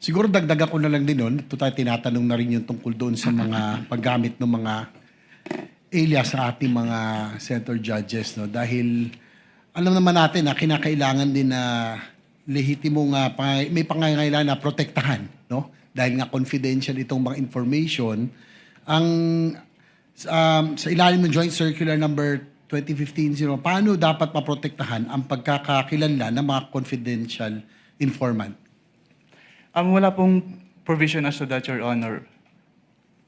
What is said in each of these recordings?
Siguro dagdagan ko na lang din nun, ito tayo tinatanong na rin yung tungkol doon sa mga paggamit ng mga alias sa ating mga senator judges. No? Dahil alam naman natin na kinakailangan din na lehitimong may pangangailangan na protektahan. No? Dahil nga confidential itong mga information. Ang sa ilalim ng Joint Circular number 2015-0, paano dapat maprotektahan ang pagkakakilanlan ng mga confidential informant? Wala pong provision as to that, Your Honor.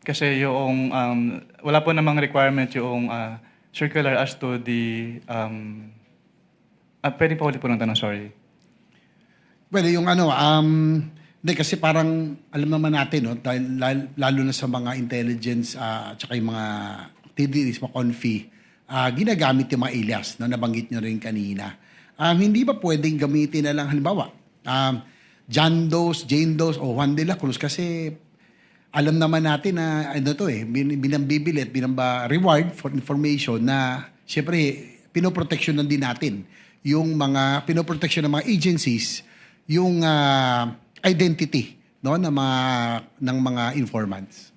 Kasi yung, wala po namang requirement yung circular as to the, pwede pa ulit po ng tanong, sorry. Well, yung hindi kasi parang alam naman natin, no, dahil lalo na sa mga intelligence at saka yung mga TDs, mga confi, ginagamit yung mga alias na nabanggit nyo rin kanina. Hindi ba pwedeng gamitin na lang, halimbawa, John Doe, Jane Doe, o Juan de la Cruz kasi alam naman natin na binambibilit, reward for information na siyempre pinoproteksyonan din natin yung mga pinoproteksyon ng mga agencies yung identity no ng mga informants.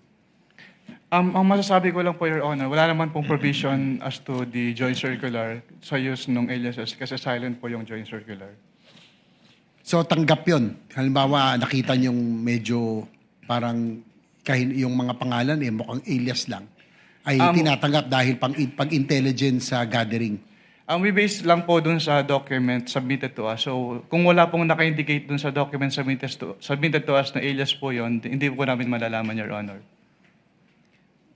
Ang masasabi ko lang po, Your Honor, wala naman pong provision as to the joint circular sa use ng aliases kasi silent po yung joint circular. So tanggap yun. Halimbawa, nakita niyong medyo parang yung mga pangalan mukhang alias lang. Ay tinatanggap dahil pag-intelligence gathering. We base lang po dun sa document submitted to us. So kung wala pong naka-indicate dun sa document submitted to us na alias po yun, hindi po namin malalaman, Your Honor.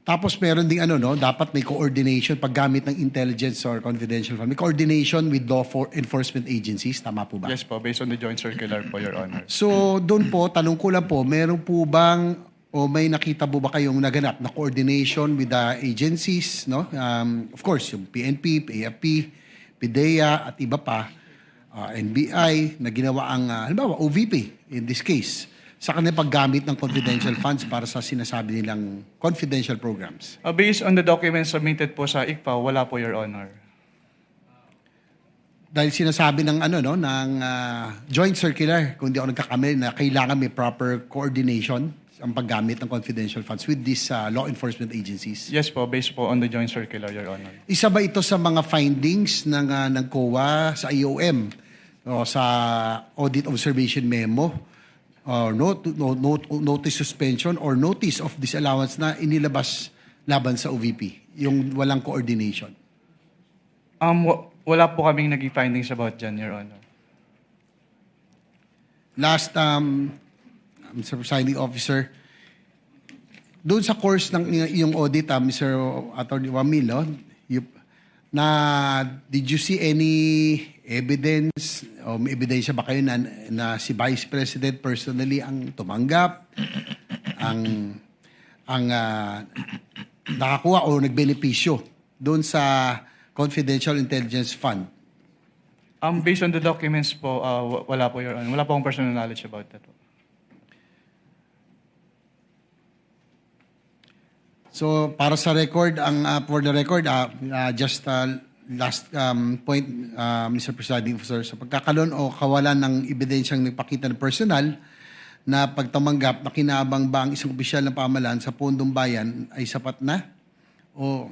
Tapos meron ding dapat may coordination paggamit ng intelligence or confidential fund. May coordination with law enforcement agencies. Tama po ba? Yes po, based on the joint circular po, Your Honor. So doon po, tanong ko lang po, meron po bang o may nakita po ba kayong naganap na coordination with the agencies? No? Of course, yung PNP, AFP, PIDEA at iba pa, NBI na ginawa ang halimbawa OVP in this case sa kanilang paggamit ng confidential funds para sa sinasabi nilang confidential programs. Based on the documents submitted po sa ICPA, wala po, Your Honor. Dahil sinasabi ng ng joint circular, kung di ako nagkakamali, na kailangan may proper coordination ang paggamit ng confidential funds with these law enforcement agencies. Yes po, based po on the joint circular, Your Honor. Isa ba ito sa mga findings ng COA sa IOM o sa audit observation memo or notice suspension or notice of disallowance na inilabas laban sa OVP, yung walang coordination? Wala po kaming naging findings about dyan, Your Honor. Last, Mr. Presiding Officer, doon sa course ng iyong audit, Mr. Attorney Wamil, did you see any evidence o may ebidensya ba kayo na si Vice President personally ang tumanggap, ang nakakuha o nagbenepisyo doon sa Confidential Intelligence Fund? Based on the documents po, wala po, Your Honor. Wala po akong personal knowledge about that po. So para sa record, for the record, just last point, Mr. Presiding Officer, sa pagkakaroon o kawalan ng ebidensyang nagpakita ng personal na pagtamanggap na kinabang ba ang isang opisyal ng pamahalaan sa pondong bayan ay sapat na? O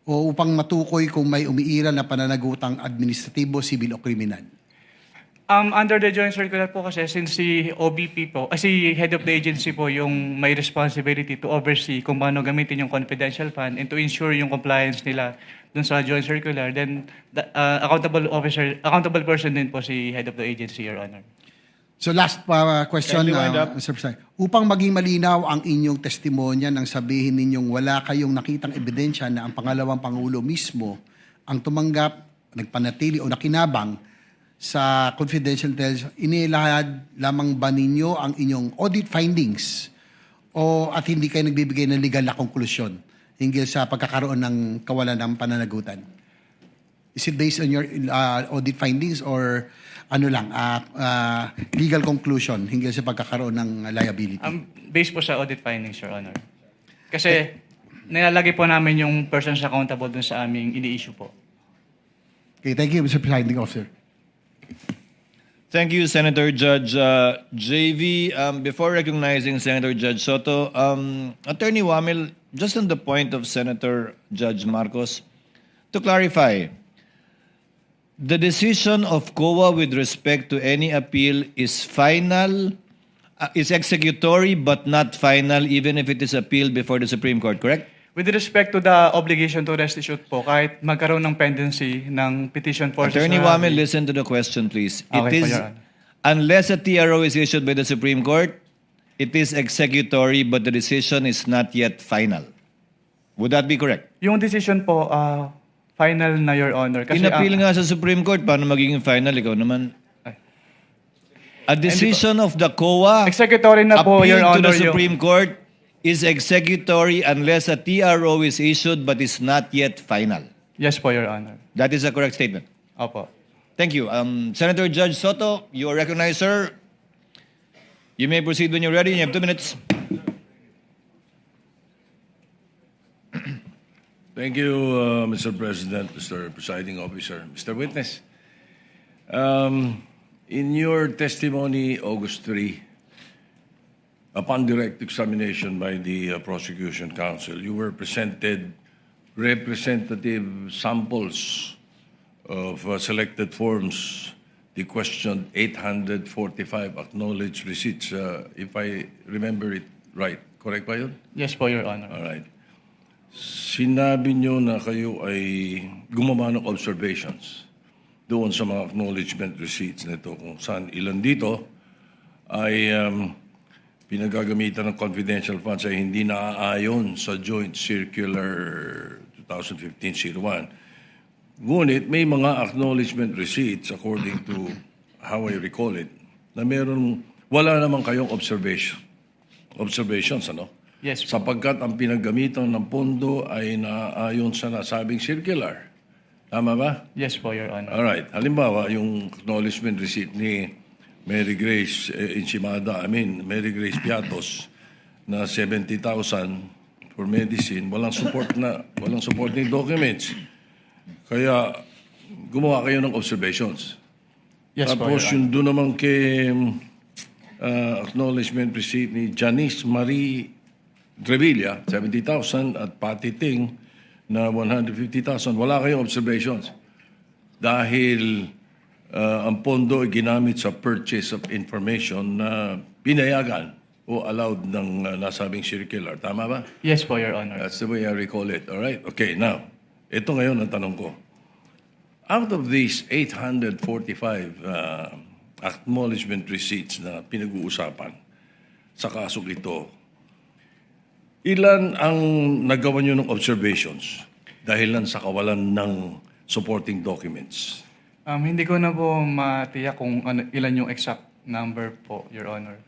upang matukoy kung may umiiral na pananagutang administratibo, sibil o kriminal? Under the joint circular po kasi, since si OBP po, si head of the agency po yung may responsibility to oversee kung paano gamitin yung confidential fund and to ensure yung compliance nila dun sa joint circular, then the, accountable person din po si head of the agency, Your Honor. So last question, Mr. President. Upang maging malinaw ang inyong testimonya nang sabihin ninyong wala kayong nakitang ebidensya na ang pangalawang Pangulo mismo ang tumanggap, nagpanatili o nakinabang sa confidential intelligence, inilahad lamang ba ninyo ang inyong audit findings at hindi kayo nagbibigay ng legal na konklusyon hinggil sa pagkakaroon ng kawalan ng pananagutan? Is it based on your audit findings or legal conclusion hinggil sa pagkakaroon ng liability? Based po sa audit findings, Your Honor. Kasi nilalagay po namin yung persons accountable dun sa aming ini-issue po. Okay, thank you, Mr. Presiding Officer. Thank you, Senator Judge JV. Before recognizing Senator Judge Soto, Attorney Wamil, just on the point of Senator Judge Marcos, to clarify, the decision of COA with respect to any appeal is final, is executory but not final even if it is appealed before the Supreme Court, correct? With respect to the obligation to restitute po, kahit magkaroon ng pendency ng petition for Attorney certiorari- Wamil, listen to the question, please. Okay, It is, Your Honor. unless a TRO is issued by the Supreme Court, it is executory but the decision is not yet final. Would that be correct? Yung decision po, final na, Your Honor. Kasi, In-appeal nga sa Supreme Court, paano magiging final? Ikaw naman. Ay. A decision of the COA executory na po, Your appealed to Honor. the Supreme Court is executory unless a TRO is issued but is not yet final. Yes po, Your Honor. That is a correct statement. Opo. Thank you. Senator Judge Soto, you are recognized, sir. You may proceed when you're ready. You have 2 minutes. Thank you, Mr. President, Mr. Presiding Officer. Mr. Witness, in your testimony, August 3, upon direct examination by the prosecution counsel, you were presented representative samples of selected forms. The question 845 acknowledged receipts, if I remember it right. Correct ba yun? Yes po, Your Honor. All right. Sinabi nyo na kayo ay gumawa ng observations doon sa mga acknowledgement receipts nito kung saan ilan dito ay pinagagamitan ng confidential funds ay hindi naaayon sa Joint Circular 2015-01. Ngunit may mga acknowledgement receipts according to how I recall it na wala naman kayong observations, ano? Yes po. Sapagkat ang pinaggamitan ng pondo ay naaayon sa nasabing circular. Tama ba? Yes po, Your Honor. Alright. Halimbawa, yung acknowledgement receipt ni Mary Grace Mary Grace Piatos na 70,000 for medicine, walang supporting documents. Kaya gumawa kayo ng observations. Yes po, Your Tapos Honor. yung doon naman kay acknowledgement receipt ni Janice Marie Trevilla, 70,000 at Patty Ting na 150,000. Wala kayong observations. Dahil ang pondo ay ginamit sa purchase of information na pinayagan o allowed ng nasabing circular. Tama ba? Yes po, Your Honor. That's the way I recall it. All right? Okay, now, ito ngayon ang tanong ko. Out of these 845 acknowledgement receipts na pinag-uusapan sa kasong ito, ilan ang nagawa nyo ng observations dahilan sa kawalan ng supporting documents? Hindi ko na po matiyak kung ilan yung exact number po, Your Honor.